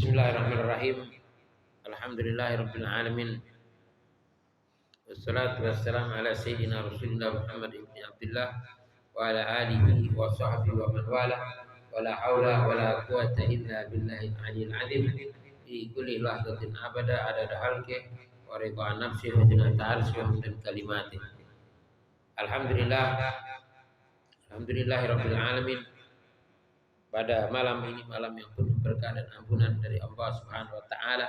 Bismillahirrahmanirrahim. Alhamdulillahirabbil alamin. Wassalatu wassalamu ala sayyidina Rasulillah Muhammad ibn Abdullah wa ala alihi wa sahbihi wa man wala. Wala haula wala quwata illa billahil aliyyil azim. Fi kulli lahzatin abada adada halqi wa ridha nafsi wa zinata arsy wa min kalimati. Alhamdulillahirabbil alamin. Pada malam ini, malam yang penuh berkah dan ampunan dari Allah Subhanahu wa taala.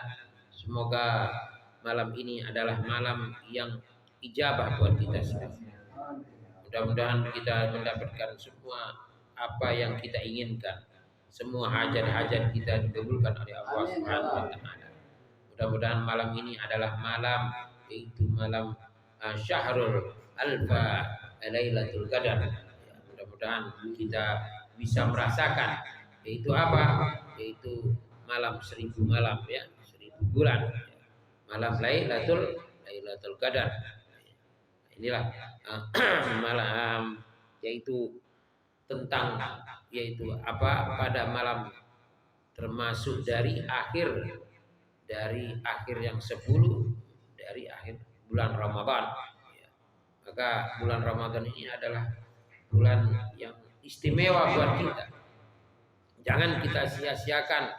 Semoga malam ini adalah malam yang ijabah buat kita semua. Mudah-mudahan kita mendapatkan semua apa yang kita inginkan. Semua hajat-hajat kita dikabulkan oleh Allah Subhanahu wa taala. Mudah-mudahan malam ini adalah malam, yaitu malam Syahrul Alfa Lailatul Qadar. Mudah-mudahan kita bisa merasakan, yaitu apa? Yaitu malam 1000 malam, ya, 1000 bulan, malam Lailatul Qadar. Inilah malam, yaitu tentang, yaitu apa? Pada malam termasuk dari akhir yang 10 dari akhir bulan Ramadan. Maka bulan Ramadan ini adalah bulan yang istimewa buat kita. Jangan kita sia-siakan,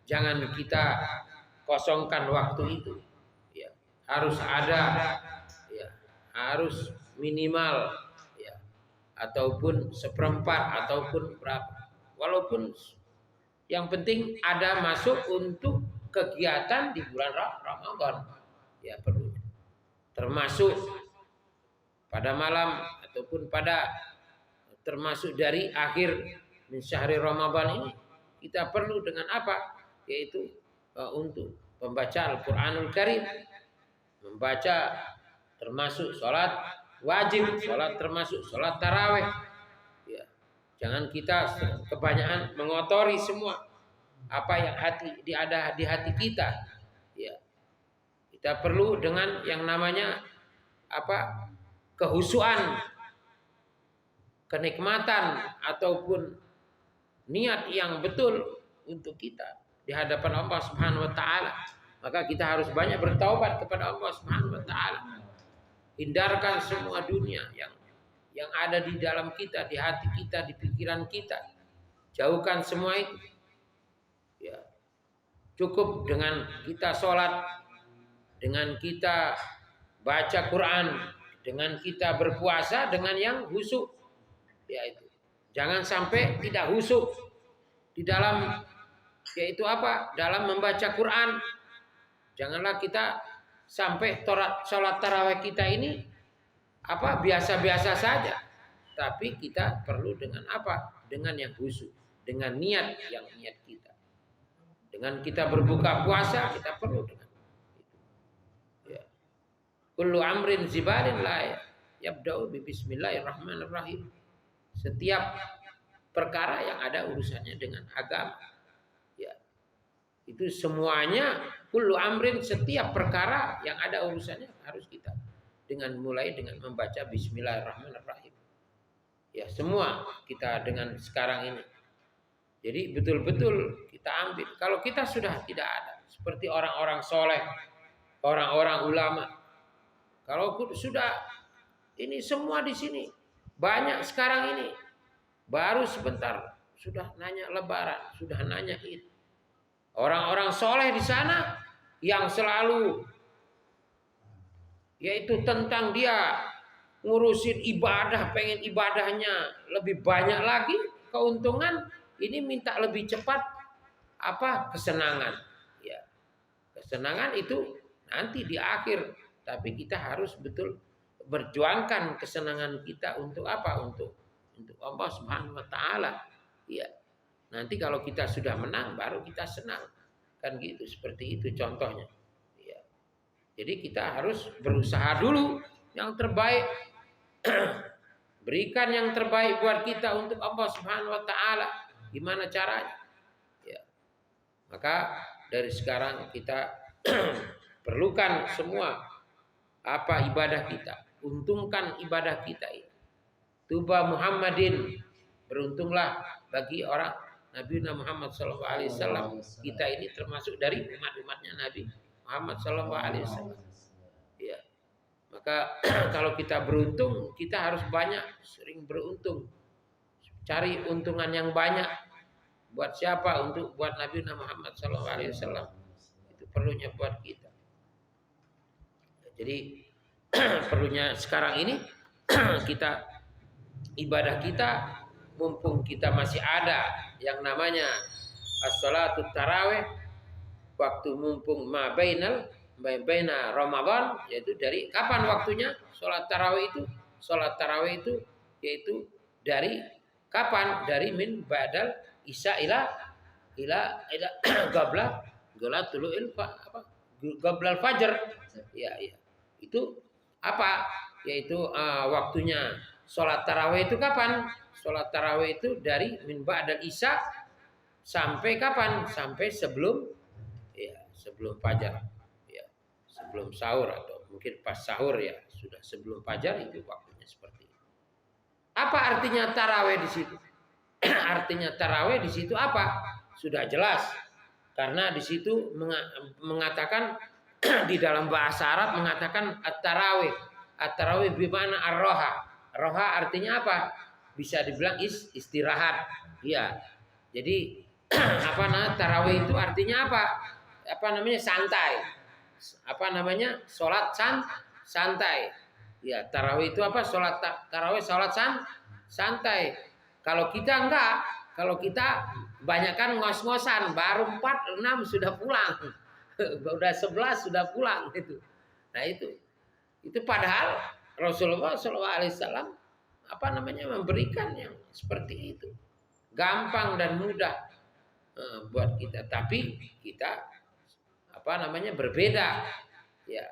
jangan kita kosongkan waktu itu. Ya, harus ada, ya, harus minimal, ya, ataupun seperempat ataupun berapa. Walaupun yang penting ada masuk untuk kegiatan di bulan Ramadan. Ya, perlu. Termasuk pada malam ataupun termasuk dari akhir min syahri Ramadan ini, kita perlu dengan apa? Yaitu untuk membaca Al-Qur'anul Karim, membaca, termasuk sholat wajib, sholat termasuk sholat tarawih. Ya. Jangan kita kebanyakan mengotori semua apa yang ada di hati kita. Ya. Kita perlu dengan yang namanya apa? Kehusuan, kenikmatan ataupun niat yang betul untuk kita di hadapan Allah Subhanahu wa taala. Maka kita harus banyak bertaubat kepada Allah Subhanahu wa taala. Hindarkan semua dunia yang ada di dalam kita, di hati kita, di pikiran kita. Jauhkan semua itu. Ya. Cukup dengan kita sholat, dengan kita baca Quran, dengan kita berpuasa dengan yang khusyuk. Yaitu jangan sampai tidak khusyuk di dalam, yaitu apa? Dalam membaca Quran. Janganlah kita sampai sholat tarawih kita ini apa? Biasa-biasa saja. Tapi kita perlu dengan apa? Dengan yang khusyuk, dengan niat kita. Dengan kita berbuka puasa, kita perlu dengan itu. Ya. Kullu amrin zibalin la yabda'u bi bismillahirrahmanirrahim. Setiap perkara yang ada urusannya dengan agama, ya, itu semuanya, kullu amrin, setiap perkara yang ada urusannya harus kita mulai dengan membaca bismillahirrahmanirrahim. Ya, semua kita dengan sekarang ini. Jadi betul-betul kita ambil. Kalau kita sudah tidak ada seperti orang-orang soleh, orang-orang ulama, kalau sudah ini semua di sini banyak sekarang ini, baru sebentar sudah nanya lebaran, sudah nanya Id. Orang-orang soleh di sana yang selalu, yaitu tentang dia ngurusin ibadah, pengen ibadahnya lebih banyak lagi, keuntungan, ini minta lebih cepat apa? Kesenangan. Ya. Kesenangan itu nanti di akhir, tapi kita harus betul berjuangkan kesenangan kita untuk apa? Untuk Allah Subhanahu wa taala. Ya. Nanti kalau kita sudah menang baru kita senang. Kan gitu, seperti itu contohnya. Ya. Jadi kita harus berusaha dulu yang terbaik. Berikan yang terbaik buat kita untuk Allah Subhanahu wa taala. Gimana caranya? Ya. Maka dari sekarang kita perlukan semua apa ibadah kita. Untungkan ibadah kita ini. Tuba Muhammadin, beruntunglah bagi orang Nabi Muhammad SAW. Kita ini termasuk dari umat-umatnya Nabi Muhammad SAW. Ya. Maka kalau kita beruntung, kita harus banyak, sering beruntung. Cari untungan yang banyak. Buat siapa? Untuk buat Nabi Muhammad SAW. Itu perlunya buat kita. Jadi perlunya sekarang ini kita ibadah kita, mumpung kita masih ada yang namanya as-salatul tarawih, waktu mumpung baina Ramadan, yaitu dari kapan waktunya sholat tarawih itu? Sholat tarawih itu yaitu dari kapan? Dari min ba'dal isya ila gablal fajar. Ya. Itu apa? Yaitu waktunya sholat tarawih itu kapan? Sholat tarawih itu dari min ba'dal isya sampai kapan? Sampai sebelum fajar. Ya, sebelum sahur atau mungkin pas sahur ya, sudah sebelum fajar itu waktunya seperti itu. Apa artinya tarawih di situ? Artinya tarawih di situ apa? Sudah jelas. Karena di situ mengatakan di dalam bahasa Arab mengatakan at-tarawih. At-tarawih bimana ar-roha. Roha artinya apa? Bisa dibilang istirahat. Ya. Jadi tarawih itu artinya apa? Santai. Sholat santai. Ya, tarawih itu apa? Tarawih sholat santai. Kalau kita enggak, kalau kita banyakkan ngos-ngosan, baru 4, 6 sudah pulang. Udah 11 sudah pulang gitu. Nah itu padahal Rasulullah SAW memberikan yang seperti itu, gampang dan mudah buat kita. Tapi kita berbeda, ya.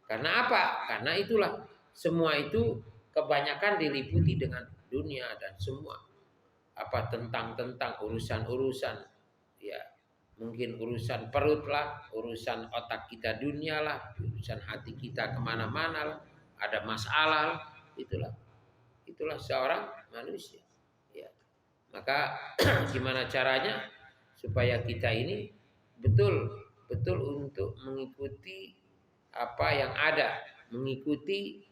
Karena apa? Karena itulah semua itu kebanyakan diliputi dengan dunia dan semua tentang urusan-urusan, ya. Mungkin urusan perut lah, urusan otak kita dunia lah, urusan hati kita kemana-mana lah, ada masalah, itulah seorang manusia. Ya. Maka gimana caranya supaya kita ini betul untuk mengikuti apa yang ada, mengikuti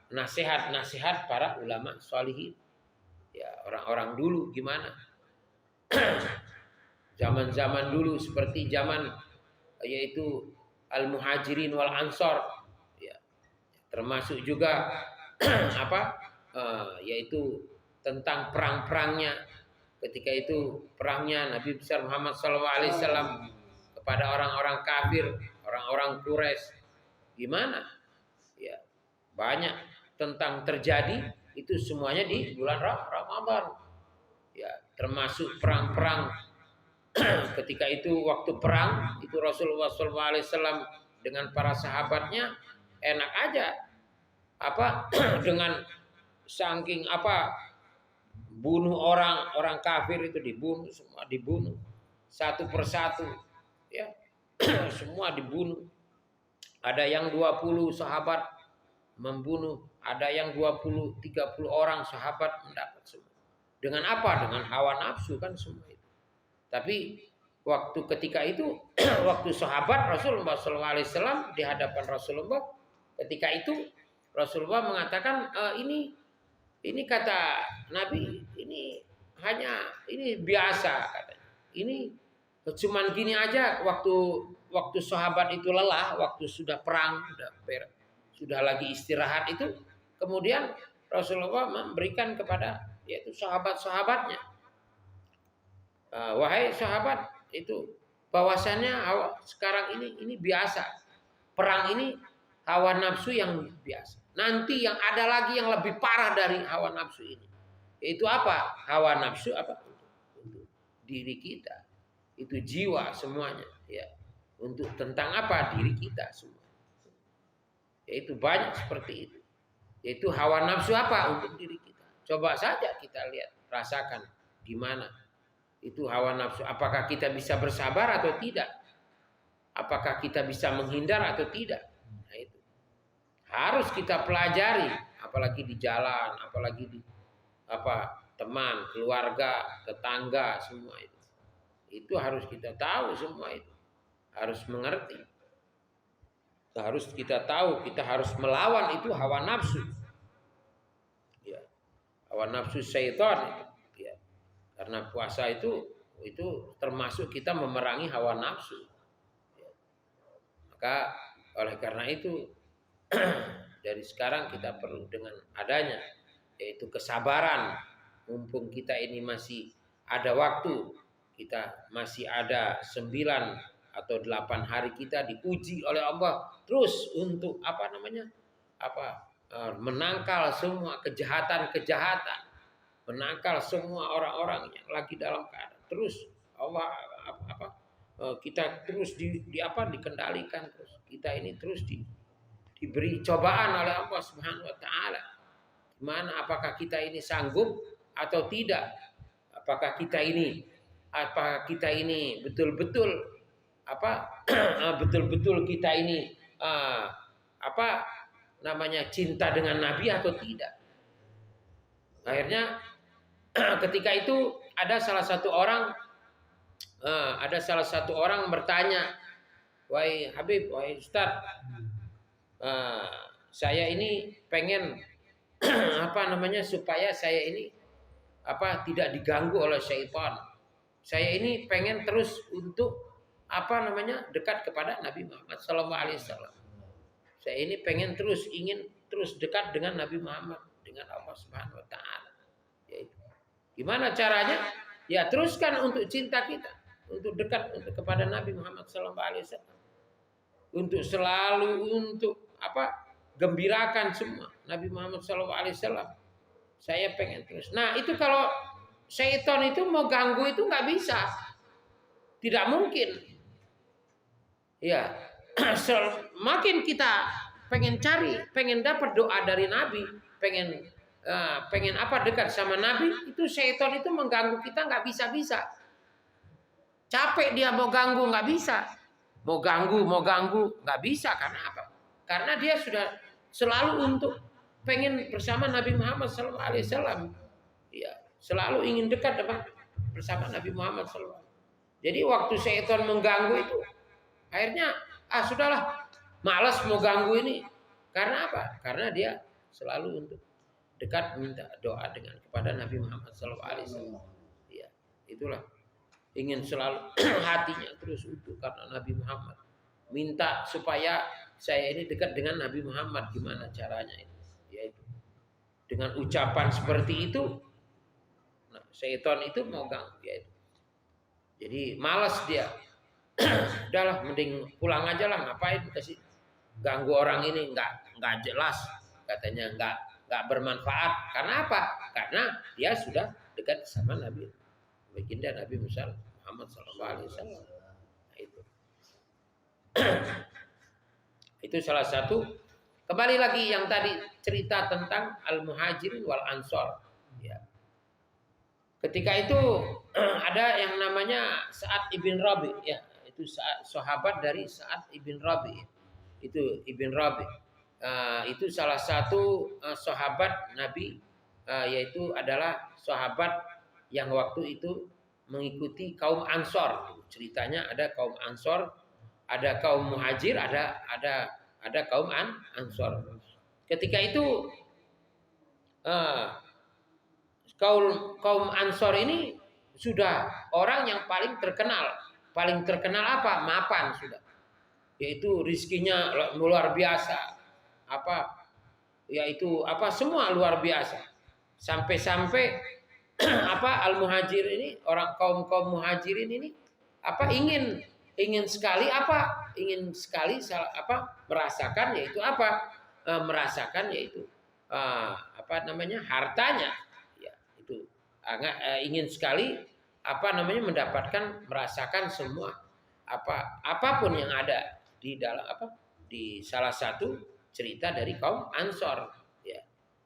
nasihat para ulama sholihin. Ya, orang-orang dulu gimana? Zaman-zaman dulu seperti zaman yaitu al-muhajirin wal ansor, ya. Termasuk juga yaitu tentang perang-perangnya. Ketika itu perangnya Nabi besar Muhammad SAW kepada orang-orang kafir, orang-orang Quraisy. Gimana? Ya, banyak tentang terjadi itu semuanya di bulan Ramadan. Ya, termasuk perang-perang. Ketika itu waktu perang itu Rasulullah SAW dengan para sahabatnya enak aja dengan saking bunuh orang kafir itu dibunuh satu persatu, ya. Semua dibunuh. Ada yang 20 sahabat membunuh, ada yang 20-30 orang sahabat mendapat semua. Dengan apa? Dengan hawa nafsu kan semua itu. Tapi waktu ketika itu waktu sahabat Rasulullah SAW di hadapan Rasulullah, ketika itu Rasulullah mengatakan ini kata Nabi, ini biasa katanya. Ini cuman gini aja waktu sahabat itu lelah, waktu sudah perang, sudah lagi istirahat itu, kemudian Rasulullah memberikan kepada yaitu sahabat-sahabatnya, wahai sahabat itu, bahwasannya sekarang ini biasa. Perang ini hawa nafsu yang biasa. Nanti yang ada lagi yang lebih parah dari hawa nafsu ini. Itu apa? Hawa nafsu untuk diri kita. Itu jiwa semuanya, ya. Untuk tentang apa? Diri kita semua. Yaitu banyak seperti itu. Yaitu hawa nafsu apa? Untuk diri kita. Coba saja kita lihat, rasakan gimana itu hawa nafsu. Apakah kita bisa bersabar atau tidak? Apakah kita bisa menghindar atau tidak? Nah itu harus kita pelajari, apalagi di jalan, apalagi di teman, keluarga, tetangga, semua itu. Itu harus kita tahu semua itu. Harus mengerti. Harus kita tahu, kita harus melawan itu hawa nafsu. Ya. Hawa nafsu syaitan itu. Ya. Karena puasa itu termasuk kita memerangi hawa nafsu. Ya. Maka oleh karena itu dari sekarang kita perlu dengan adanya yaitu kesabaran. Mumpung kita ini masih ada waktu, kita masih ada 9 atau 8 hari kita diuji oleh Allah terus untuk menangkal semua kejahatan-kejahatan, menangkal semua orang-orang yang lagi dalam keadaan terus Allah kita terus dikendalikan terus, kita ini terus diberi cobaan oleh Allah Subhanahu wa taala. Gimana, apakah kita ini sanggup atau tidak? Apakah kita ini betul-betul betul-betul kita ini cinta dengan Nabi atau tidak? Akhirnya ketika itu ada salah satu orang bertanya, "Wahai Habib, wahai Ustaz, saya ini pengen supaya saya ini tidak diganggu oleh syaitan. Saya ini pengen terus untuk dekat kepada Nabi Muhammad SAW. Saya ini ingin terus dekat dengan Nabi Muhammad, dengan Allah Subhanahu wa taala. Yaitu gimana caranya? Ya teruskan untuk cinta kita, untuk dekat kepada Nabi Muhammad SAW. Untuk selalu gembirakan semua Nabi Muhammad SAW. Saya pengen terus. Nah itu kalau syaitan itu mau ganggu itu nggak bisa, tidak mungkin. Ya, semakin kita pengen dapat doa dari Nabi, pengen dekat sama Nabi, itu syaitan itu mengganggu kita nggak bisa. Capek dia mau ganggu nggak bisa, mau ganggu nggak bisa. Karena apa? Karena dia sudah selalu untuk pengen bersama Nabi Muhammad SAW. Ya, selalu ingin dekat bersama Nabi Muhammad SAW. Jadi waktu syaitan mengganggu itu, akhirnya sudahlah, malas mau ganggu ini. Karena apa? Karena dia selalu untuk dekat minta doa kepada Nabi Muhammad SAW. Ya, itulah, ingin selalu hatinya terus untuk karena Nabi Muhammad. Minta supaya saya ini dekat dengan Nabi Muhammad. Gimana caranya itu? Yaitu dengan ucapan seperti itu. Nah, syaitan itu mau ganggu yaitu. Jadi malas dia. Udahlah, mending pulang aja lah, ngapain kasih ganggu orang ini, nggak jelas, katanya nggak bermanfaat. Karena apa? Karena dia sudah dekat sama Nabi baginda Nabi Muhammad SAW. Itu. Itu salah satu. Kembali lagi yang tadi cerita tentang Al-Muhajirin wal Ansor. Ya. Ketika itu ada yang namanya Sa'ad ibn Rabi, ya, itu sahabat dari Sa'ad ibn Rabi. Itu ibn Rabi. Itu salah satu sahabat Nabi, yaitu adalah sahabat yang waktu itu mengikuti kaum Ansor. Ceritanya ada kaum Ansor, ada kaum Muhajir, ada kaum Ansor. Ketika itu kaum Ansor ini sudah orang yang paling terkenal. Paling terkenal apa? Mapan sudah. Yaitu rizkinya luar biasa. Semua luar biasa. Sampai-sampai Al-Muhajir ini, orang kaum Muhajirin ini ingin sekali merasakan yaitu hartanya, ya, itu ingin sekali merasakan semua apapun yang ada di dalam di salah satu cerita dari kaum Ansor, ya,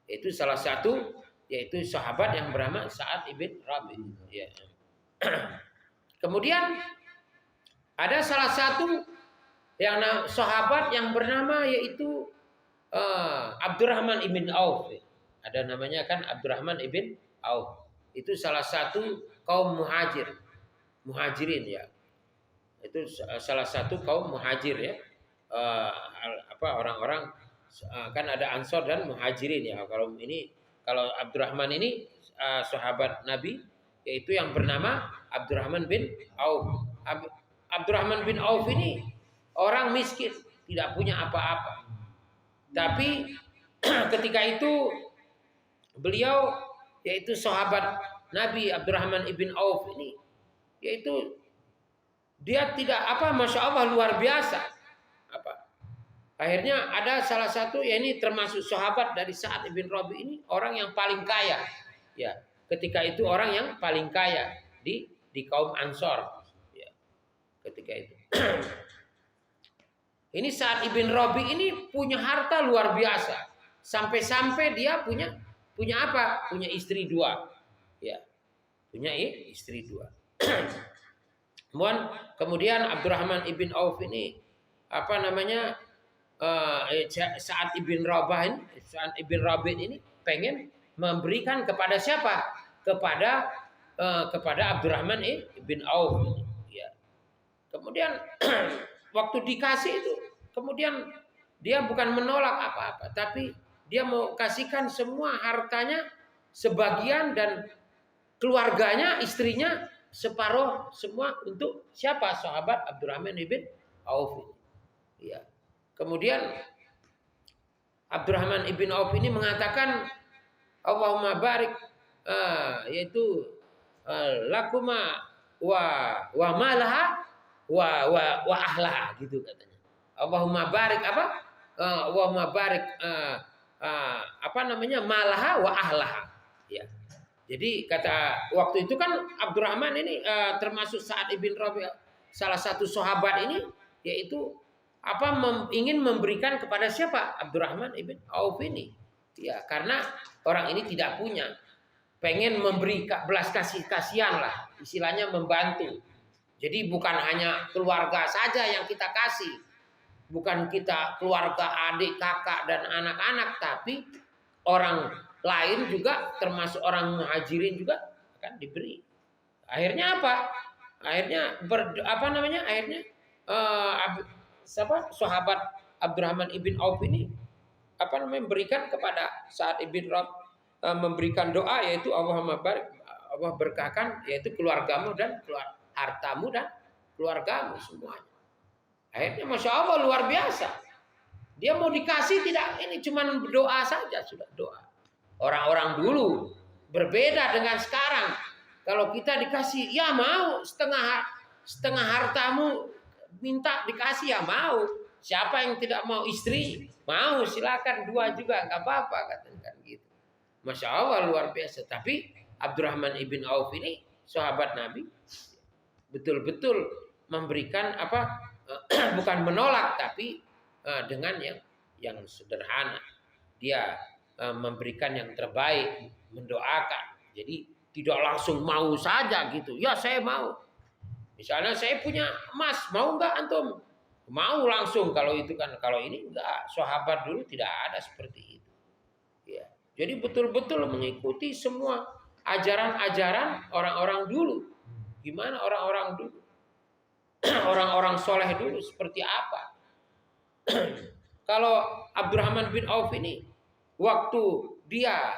itu salah satu yaitu sahabat yang bernama Sa'ad ibn Rabi, ya. Kemudian ada salah satu yang sahabat yang bernama yaitu Abdurrahman ibn Auf. Ada namanya kan Abdurrahman ibn Auf. Itu salah satu kaum muhajirin ya. Itu salah satu kaum muhajir ya. Orang-orang kan ada Ansor dan Muhajirin ya. Kalau Abdurrahman ini sahabat Nabi, yaitu yang bernama Abdurrahman bin Auf. Abdurrahman bin Auf ini orang miskin, tidak punya apa-apa. Tapi ketika itu beliau, yaitu sahabat Nabi Abdurrahman ibn Auf ini, yaitu dia tidak masya Allah luar biasa. Akhirnya ada salah satu, ya ini termasuk sahabat dari Sa'ad ibn Rabi ini, orang yang paling kaya. Ya, ketika itu orang yang paling kaya di kaum Ansor. Ya, ketika itu. Ini Sa'ad ibn Rabi ini punya harta luar biasa. Sampai-sampai dia punya apa? Punya istri 2. Ya. Punya istri 2. Kemudian Abdurrahman ibn Auf ini Sa'ad ibn Rabi ini pengen memberikan kepada siapa? Kepada Abdurrahman ibn Auf. Ya. Kemudian waktu dikasih itu, kemudian dia bukan menolak apa-apa, tapi dia mau kasihkan semua hartanya sebagian dan keluarganya, istrinya separuh semua untuk siapa? Sahabat Abdurrahman ibn Auf. Ya. Kemudian Abdurrahman ibn Auf ini mengatakan, Allahumma barik, yaitu lakuma wa malaha wa ahlaha, gitu katanya. Allahumma barik Allahumma barik malaha wa ahlaha. Ya. Jadi kata waktu itu kan Abdurrahman ini termasuk Sa'ad ibn Rabi', salah satu sahabat ini, yaitu ingin memberikan kepada siapa? Abdurrahman ibn Auf ini. Ya, karena orang ini tidak punya. Pengen memberi belas kasihan lah, istilahnya membantu. Jadi bukan hanya keluarga saja yang kita kasih. Bukan kita keluarga, adik, kakak dan anak-anak, tapi orang lain juga, termasuk orang muhajirin juga akan diberi. Akhirnya apa? Akhirnya sahabat Abdurrahman ibn Auf ini memberikan kepada Sa'ad ibn Rabi, memberikan doa, yaitu Allahumma barik, Allah berkahkan, yaitu keluargamu dan hartamu dan keluargamu semuanya. Akhirnya masya Allah luar biasa. Dia mau dikasih tidak, ini cuman berdoa saja, sudah doa. Orang-orang dulu berbeda dengan sekarang. Kalau kita dikasih, ya mau setengah hartamu, minta dikasih, ya mau. Siapa yang tidak mau? Istri mau, silakan 2 juga, nggak apa-apa, katakan gitu. Masya Allah luar biasa. Tapi Abdurrahman ibn Auf ini sahabat Nabi, betul-betul memberikan bukan menolak, tapi dengan yang sederhana. Dia memberikan yang terbaik, mendoakan. Jadi tidak langsung mau saja gitu. Ya saya mau. Misalnya saya punya emas, mau nggak antum? Mau langsung. Kalau itu kan, kalau ini enggak. Sahabat dulu tidak ada seperti itu. Ya. Jadi betul-betul mengikuti semua ajaran-ajaran orang-orang dulu. Gimana orang-orang dulu? Orang-orang soleh dulu seperti apa? Kalau Abdurrahman bin Auf ini, waktu dia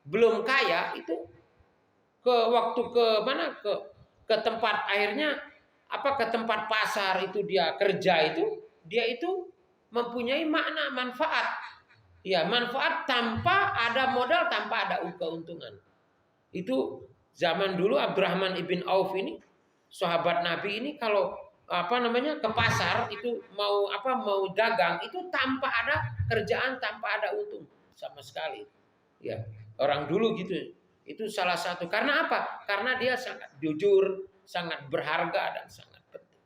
belum kaya itu, ke tempat, akhirnya ke tempat pasar itu dia kerja itu, dia itu mempunyai makna manfaat. Ya, manfaat tanpa ada modal, tanpa ada keuntungan. Itu zaman dulu Abdurrahman ibn Auf ini, sahabat Nabi ini, kalau ke pasar itu mau dagang itu tanpa ada kerjaan, tanpa ada untung sama sekali. Ya, orang dulu gitu. Itu salah satu. Karena apa? Karena dia sangat jujur, sangat berharga dan sangat penting.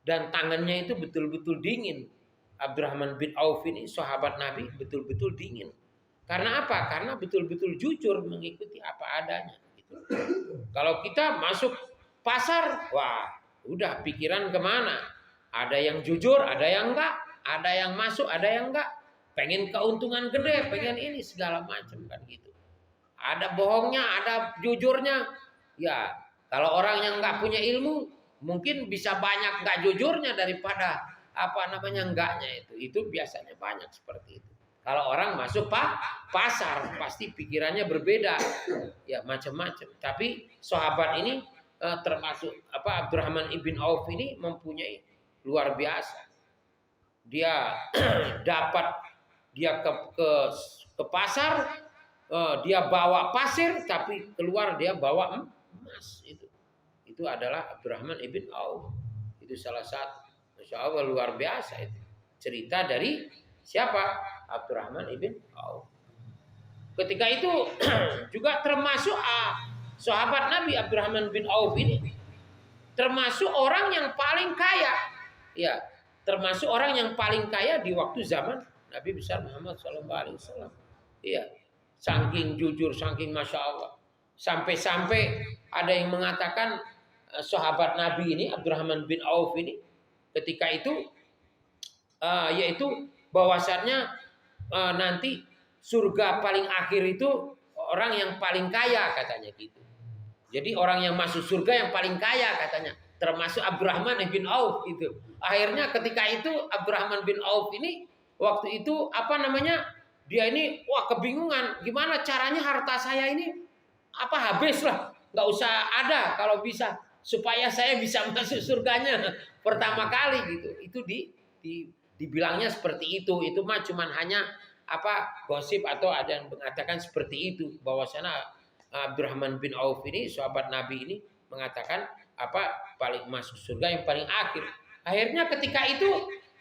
Dan tangannya itu betul-betul dingin. Abdurrahman bin Auf ini sahabat Nabi betul-betul dingin. Karena apa? Karena betul-betul jujur mengikuti apa adanya. Gitu. Kalau kita masuk pasar, wah, udah pikiran kemana? Ada yang jujur, ada yang enggak. Ada yang masuk, ada yang enggak. Pengen keuntungan gede, pengen ini segala macam kan gitu. Ada bohongnya, ada jujurnya. Ya, kalau orang yang nggak punya ilmu, mungkin bisa banyak nggak jujurnya daripada enggaknya itu. Itu biasanya banyak seperti itu. Kalau orang masuk pasar, pasti pikirannya berbeda. Ya, macam-macam. Tapi sahabat ini termasuk Abdurrahman ibn Auf ini mempunyai luar biasa. Dia dapat ke pasar, dia bawa pasir, tapi keluar dia bawa emas. Itu adalah Abdurrahman ibn Auf. Itu salah satu, Masya Allah, luar biasa itu. Cerita dari siapa? Abdurrahman ibn Auf. Ketika itu juga termasuk sahabat Nabi Abdurrahman bin Auf ini termasuk orang yang paling kaya. Ya, termasuk orang yang paling kaya di waktu zaman Nabi besar Muhammad SAW. Iya, saking jujur, saking Masya Allah. Sampai-sampai ada yang mengatakan sahabat Nabi ini, Abdurrahman bin Auf ini, ketika itu, yaitu bahwasannya nanti surga paling akhir itu orang yang paling kaya katanya gitu. Jadi orang yang masuk surga yang paling kaya katanya, termasuk Abdurrahman bin Auf itu. Akhirnya ketika itu Abdurrahman bin Auf ini waktu itu dia ini kebingungan gimana caranya harta saya ini habis lah, nggak usah ada kalau bisa supaya saya bisa masuk surganya pertama kali gitu. Itu dibilangnya seperti itu mah cuman hanya gosip atau ada yang mengatakan seperti itu bahwasanya Abdurrahman bin Auf ini sahabat Nabi ini mengatakan paling masuk surga yang paling akhir. Akhirnya ketika itu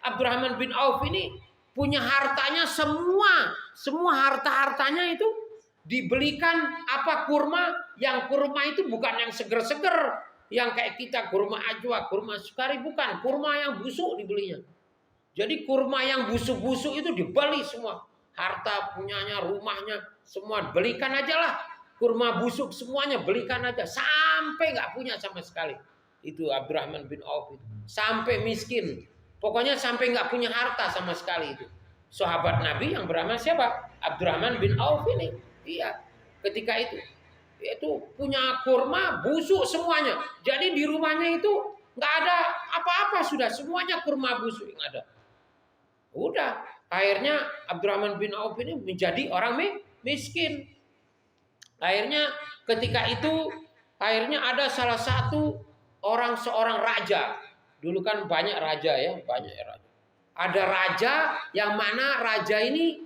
Abdurrahman bin Auf ini punya hartanya semua harta-hartanya itu dibelikan kurma, yang kurma itu bukan yang seger-seger yang kayak kita kurma ajwa, kurma sukari, bukan, kurma yang busuk dibelinya. Jadi kurma yang busuk-busuk itu dibeli semua. Harta punyanya, rumahnya, semua belikan aja lah. Kurma busuk semuanya belikan aja. Sampai nggak punya sama sekali. Itu Abdurrahman bin Auf itu. Sampai miskin. Pokoknya sampai nggak punya harta sama sekali itu. Sahabat Nabi yang bernama siapa? Abdurrahman bin Auf ini. Iya. Ketika itu punya kurma busuk semuanya. Jadi di rumahnya itu nggak ada apa-apa sudah. Semuanya kurma busuk yang ada. Udah. Akhirnya Abdurrahman bin Auf ini menjadi orang miskin. Akhirnya ketika itu ada salah satu seorang raja. Dulu kan banyak raja ya, banyak raja. Ada raja yang mana raja ini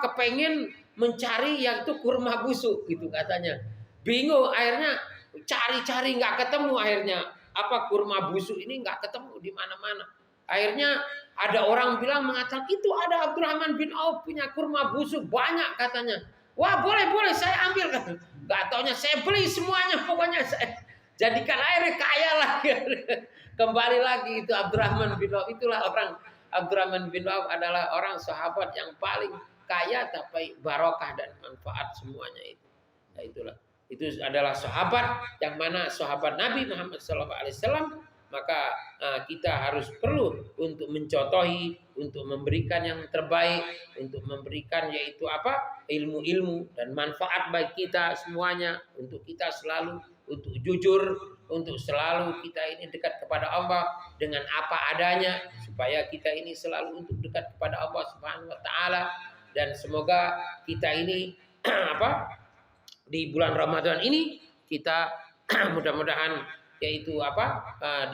kepengen mencari yang itu kurma busuk gitu katanya. Bingung akhirnya cari-cari nggak ketemu akhirnya kurma busuk ini nggak ketemu di mana-mana. Akhirnya ada orang mengatakan itu ada Abdurrahman bin Auf punya kurma busuk banyak katanya. Wah boleh saya ambil kan. Gak taunya saya beli semuanya pokoknya saya jadikan airnya kaya lagi. Kembali lagi itu Abdurrahman bin Auf. Itulah orang Abdurrahman bin Auf adalah orang sahabat yang paling kaya tapi barokah dan manfaat semuanya itu. Nah itulah. Itu adalah sahabat yang mana sahabat Nabi Muhammad SAW. Maka kita harus perlu untuk mencontohi, untuk memberikan yang terbaik, untuk memberikan yaitu ilmu-ilmu dan manfaat bagi kita semuanya, untuk kita selalu untuk jujur, untuk selalu kita ini dekat kepada Allah dengan apa adanya, supaya kita ini selalu untuk dekat kepada Allah Subhanahu wa taala. Dan semoga kita ini di bulan Ramadan ini kita mudah-mudahan yaitu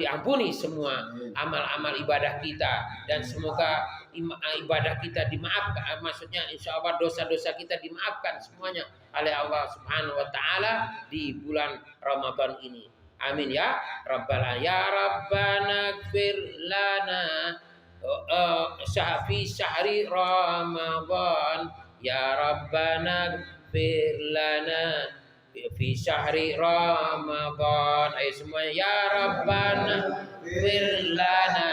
diampuni semua amal-amal ibadah kita, dan semoga ibadah kita dimaafkan, maksudnya insya Allah dosa-dosa kita dimaafkan semuanya oleh Allah Subhanahu wa taala di bulan Ramadan ini. Amin ya rabbal ya rabbana ighfir lana fi syahri Ramadan ya rabbana ighfir lana fi syahri Ramadan. Ayo semuanya ya Rabbana ighfir lana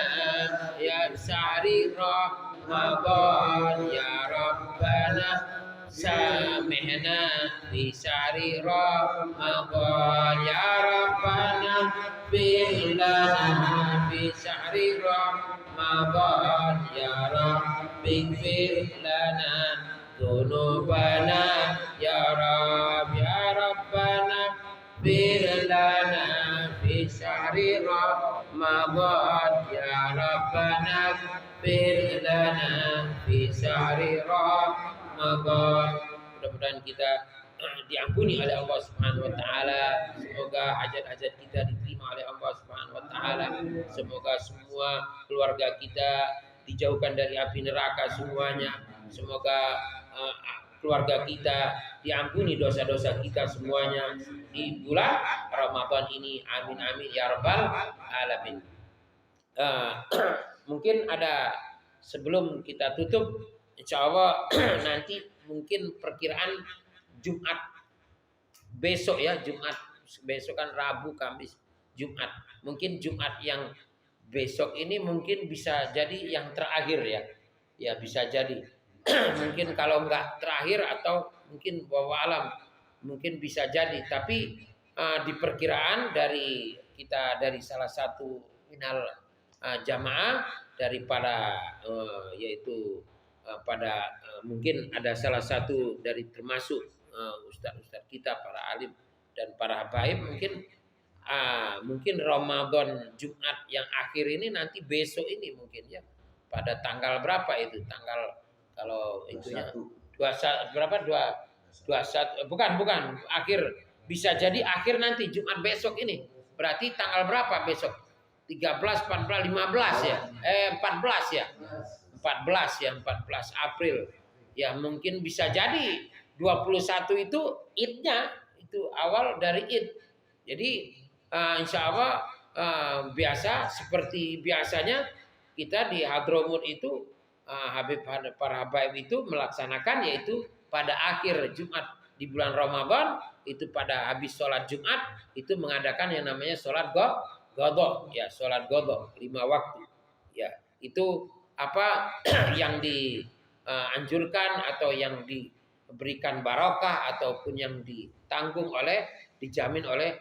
ya syahri Ramadan ya Rabbana samihna fi syahri Ramadan ya Rabbana ighfir lana fi syahri Ramadan ya Rabbi ighfir lana dzunubana ya Rabb Ramadan ya Rabbana ighfir lana fi syahri Ramadan. Mudah-mudahan kita diampuni oleh Allah Subhanahu wa taala. Semoga hajat-hajat kita diterima oleh Allah Subhanahu wa taala. Semoga semua keluarga kita dijauhkan dari api neraka semuanya. Semoga keluarga kita diampuni dosa-dosa kita semuanya di bulan Ramadan ini. Amin amin ya rabbal alamin. Mungkin ada sebelum kita tutup, insya Allah nanti mungkin perkiraan Jumat besok ya, Jumat besok kan Rabu, Kamis, Jumat. Mungkin Jumat yang besok ini mungkin bisa jadi yang terakhir ya. Ya bisa jadi. Mungkin kalau enggak terakhir atau mungkin wallahu alam mungkin bisa jadi. Tapi di perkiraan dari kita dari salah satu minal jamaah daripada yaitu pada mungkin ada salah satu dari termasuk ustaz-ustaz kita, para alim dan para habaib mungkin Ramadan Jumat yang akhir ini nanti besok ini mungkin ya pada tanggal berapa itu tanggal kalau itunya 21 berapa 21 bukan akhir bisa jadi akhir nanti Jumat besok ini berarti tanggal berapa besok 13 14 15 ya 14 ya 14 April ya mungkin bisa jadi 21 itu Idnya itu awal dari Id. Jadi insya Allah biasa seperti biasanya kita di Hadramut itu para habaib itu melaksanakan yaitu pada akhir Jumat di bulan Ramadan itu pada habis sholat Jumat itu mengadakan yang namanya sholat qadha ya sholat qadha 5 waktu ya itu apa yang dianjurkan atau yang diberikan barokah ataupun yang dijamin oleh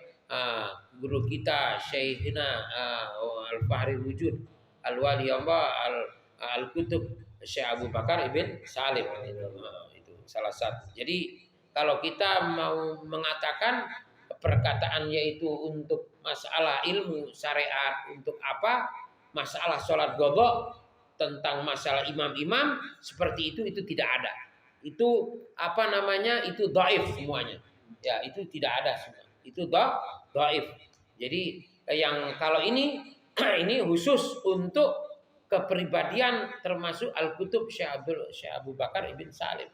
guru kita Syekhina Al-Fahri Wujud Al-Wali Allah Al-Kutub Syekh Abu Bakar Ibn Salim itu salah satu. Jadi kalau kita mau mengatakan perkataan yaitu untuk masalah ilmu syariat untuk apa masalah sholat qadha tentang masalah imam-imam seperti itu tidak ada. Itu apa namanya? Itu dhaif semuanya. Ya, itu tidak ada semua. Itu dhaif. Jadi yang kalau ini ini khusus untuk kepribadian termasuk Al-Kutub Syekh Abu Bakar Ibn Salim.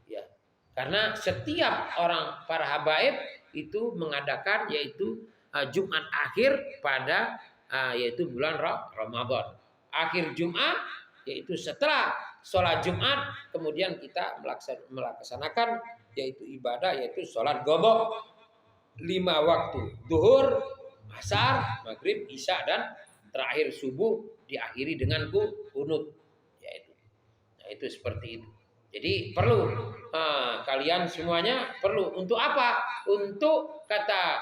Ya. Karena setiap orang para habaib itu mengadakan yaitu Jumat akhir pada yaitu bulan Ramadan. Akhir Jumat yaitu setelah sholat Jumat kemudian kita melaksanakan yaitu ibadah yaitu sholat qadha 5 waktu zuhur, asar, maghrib, isya dan terakhir subuh diakhiri dengan qunut yaitu. Nah itu seperti itu. Jadi perlu kalian semuanya perlu untuk apa? Untuk kata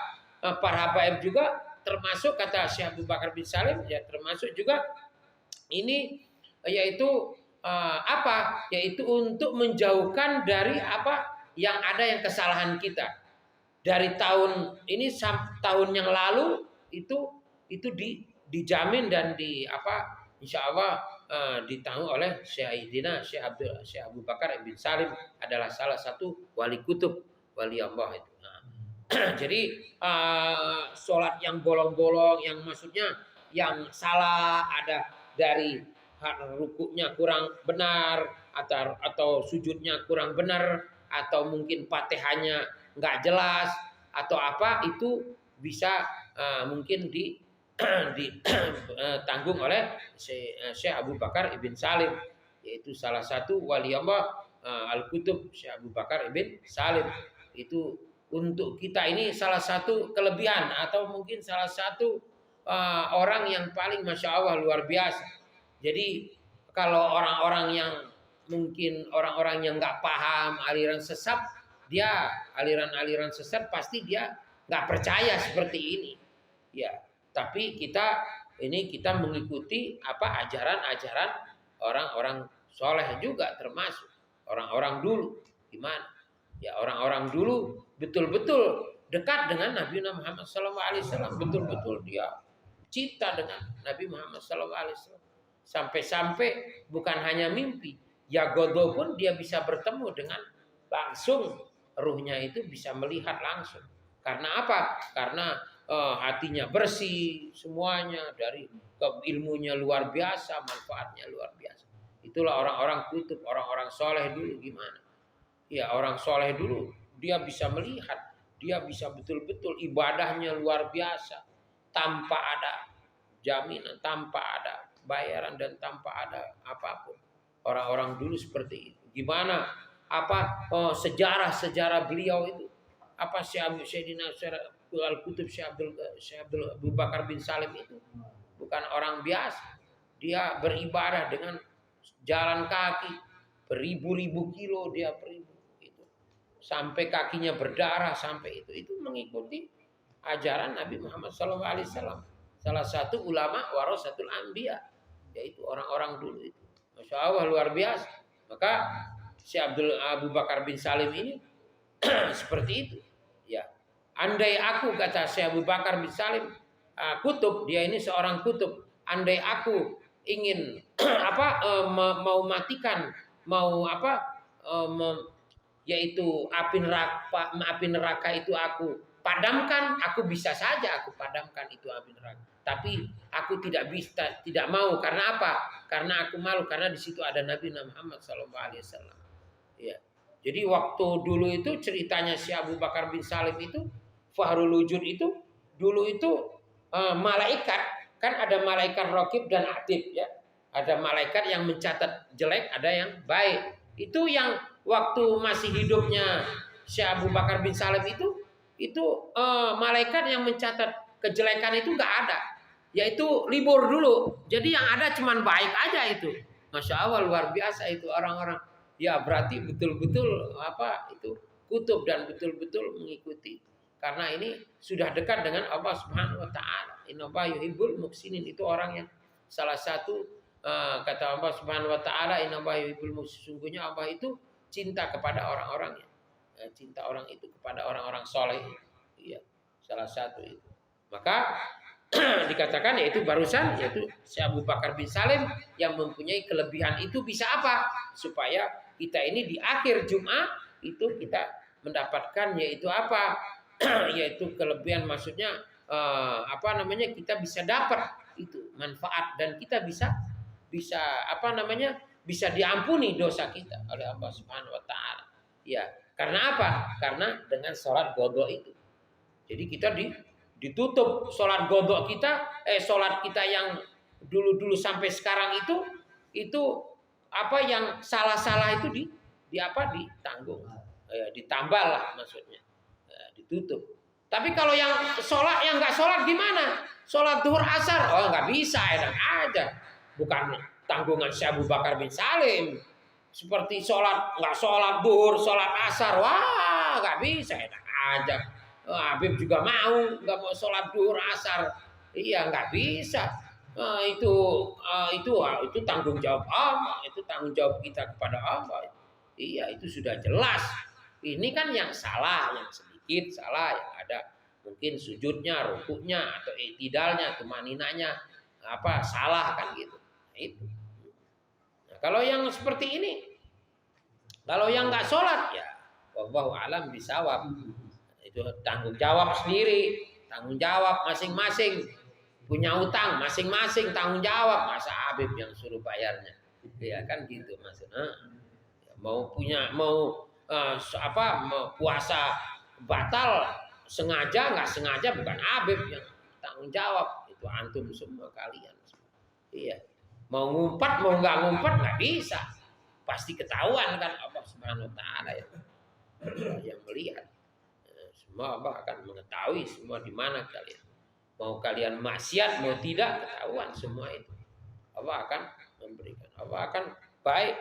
para habaib juga termasuk kata Syekh Abu Bakar bin Salim ya termasuk juga ini yaitu apa? Yaitu untuk menjauhkan dari apa yang ada yang kesalahan kita. Dari tahun ini sampai tahun yang lalu itu dijamin dan insya Allah ditanggung oleh Syekhina Syekh Abu Bakar bin Salim adalah salah satu wali kutub wali Allah itu. Jadi sholat yang bolong-bolong yang maksudnya yang salah ada dari rukuknya kurang benar atau sujudnya kurang benar atau mungkin Fatihahnya nggak jelas atau apa itu bisa mungkin ditanggung oleh Syekh Abu Bakar Ibn Salim yaitu salah satu wali Allah Al-Kutub Syekh Abu Bakar Ibn Salim itu untuk kita ini salah satu kelebihan atau mungkin salah satu orang yang paling masya Allah luar biasa. Jadi kalau orang-orang yang mungkin orang-orang yang nggak paham aliran sesat dia aliran-aliran sesat pasti dia nggak percaya seperti ini ya tapi kita mengikuti apa ajaran-ajaran orang-orang soleh juga termasuk orang-orang dulu gimana ya orang-orang dulu betul-betul dekat dengan Nabi Muhammad SAW betul-betul dia cinta dengan Nabi Muhammad SAW. Sampai-sampai bukan hanya mimpi, ya godo pun dia bisa bertemu dengan langsung, ruhnya itu bisa melihat langsung. Karena apa? Karena hatinya bersih semuanya, dari ilmunya luar biasa, manfaatnya luar biasa. Itulah orang-orang kutub, orang-orang soleh dulu gimana? Ya orang soleh dulu dia bisa melihat, dia bisa betul-betul ibadahnya luar biasa, tanpa ada jaminan, tanpa ada bayaran dan tanpa ada apapun. Orang-orang dulu seperti itu. Gimana? Apa sejarah-sejarah beliau itu? Apa Sayyidina Al-Qutb Syekh Abdul Abu Bakar bin Salim itu bukan orang biasa. Dia beribadah dengan jalan kaki beribu-ribu kilo, dia beribu itu. Sampai kakinya berdarah sampai itu mengikuti ajaran Nabi Muhammad SAW. Salah satu ulama warasatul anbiya, yaitu orang-orang dulu itu. Masya Allah luar biasa. Maka Syekh Abu Bakar bin Salim ini seperti itu. Ya, andai aku, kata Syekh Abu Bakar bin Salim, kutub, dia ini seorang kutub. Andai aku ingin mau matikan, mau yaitu api neraka itu aku padamkan, aku bisa saja aku padamkan itu api neraka. Tapi aku tidak bisa, tidak mau. Karena apa? Karena aku malu, karena di situ ada Nabi Muhammad SAW. Ya. Jadi waktu dulu itu ceritanya si Abu Bakar bin Salim itu, Fahrul Wujud itu, dulu itu malaikat, kan ada malaikat Raqib dan Atid ya. Ada malaikat yang mencatat jelek, ada yang baik. Itu yang waktu masih hidupnya si Abu Bakar bin Salim itu malaikat yang mencatat kejelekan itu nggak ada. Yaitu libur dulu. Jadi yang ada cuman baik aja itu. Masya Allah luar biasa itu orang-orang. Ya berarti betul-betul itu kutub dan betul-betul mengikuti. Karena ini sudah dekat dengan Allah Subhanahu wa taala. Innallaha yuhibbul muhsinin, itu orang yang salah satu kata Allah Subhanahu wa taala, innallaha yuhibbul muhsinin, sesungguhnya Allah itu cinta kepada orang-orang yang cinta orang itu kepada orang-orang soleh. Iya, salah satu itu. Maka dikatakan yaitu barusan, yaitu Syekh Abu Bakar bin Salim yang mempunyai kelebihan itu bisa apa? Supaya kita ini di akhir Jumat itu kita mendapatkan yaitu apa? Yaitu kelebihan, maksudnya kita bisa dapat itu manfaat dan kita bisa bisa diampuni dosa kita oleh Allah Subhanahu wa taala. Ya, karena apa? Karena dengan sholat qadha itu. Jadi kita ditutup sholat qadha kita, sholat kita yang dulu sampai sekarang itu apa yang salah-salah itu ditanggung, ditambah lah maksudnya, ditutup. Tapi kalau yang nggak sholat gimana? Sholat duhur asar, nggak bisa, enak aja. Bukan tanggungan Syekh Abu Bakar bin Salim. Seperti nggak sholat duhur, sholat asar, wah nggak bisa, enak aja. Habib juga nggak mau sholat duhur asar, iya nggak bisa. Itu tanggung jawab Allah, itu tanggung jawab kita kepada Allah. Iya, itu sudah jelas. Ini kan yang salah, yang sedikit salah, yang ada mungkin sujudnya, rukuknya, atau i'tidalnya, tumaninanya salah kan gitu. Nah, itu. Nah, kalau yang seperti ini, kalau yang nggak sholat ya, wallahu alam bisawab. Itu tanggung jawab sendiri, tanggung jawab masing-masing, punya utang masing-masing tanggung jawab, masa Habib yang suruh bayarnya, ya kan gitu maksudnya. Mau puasa batal sengaja nggak sengaja, bukan Habib yang tanggung jawab, itu antum semua kalian. Iya, mau ngumpat mau nggak ngumpat nggak bisa, pasti ketahuan kan Allah Subhanahu wa taala yang melihat. Semua Allah akan mengetahui semua di mana kalian. Mau kalian maksiat mau tidak, ketahuan semua itu. Allah akan memberikan. Allah akan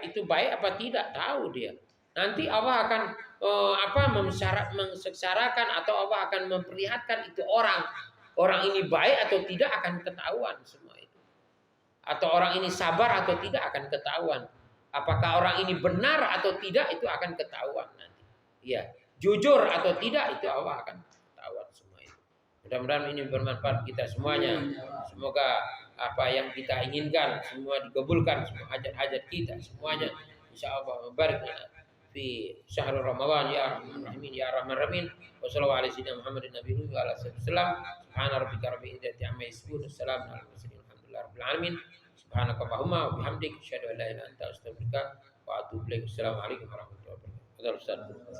itu baik apa tidak, tahu dia. Nanti Allah akan menseksarakan atau Allah akan memperlihatkan itu orang ini baik atau tidak akan ketahuan semua itu. Atau orang ini sabar atau tidak akan ketahuan. Apakah orang ini benar atau tidak, itu akan ketahuan nanti. Iya. Jujur atau tidak, itu Allah akan ketahuan semua itu. Mudah-mudahan ini bermanfaat kita semuanya. Semoga apa yang kita inginkan semua dikabulkan, semua hajat-hajat kita semuanya insyaallah. Barik lana fi syahr Ramadan ya Rahman ya Rahman Rahim. Wassallallahu ala sayyidina Muhammadin nabiyyi wa ala alihi wasallam. Subhana rabbika rabbil izzati amma yasifun. Wassalamun ala mursalin. Alhamdulillahi rabbil alamin. Subhanakallahumma wa bihamdika asyhadu an la ilaha illa anta astaghfiruka wa atubu ilaik. Assalamualaikum warahmatullahi wabarakatuh. Ustaz.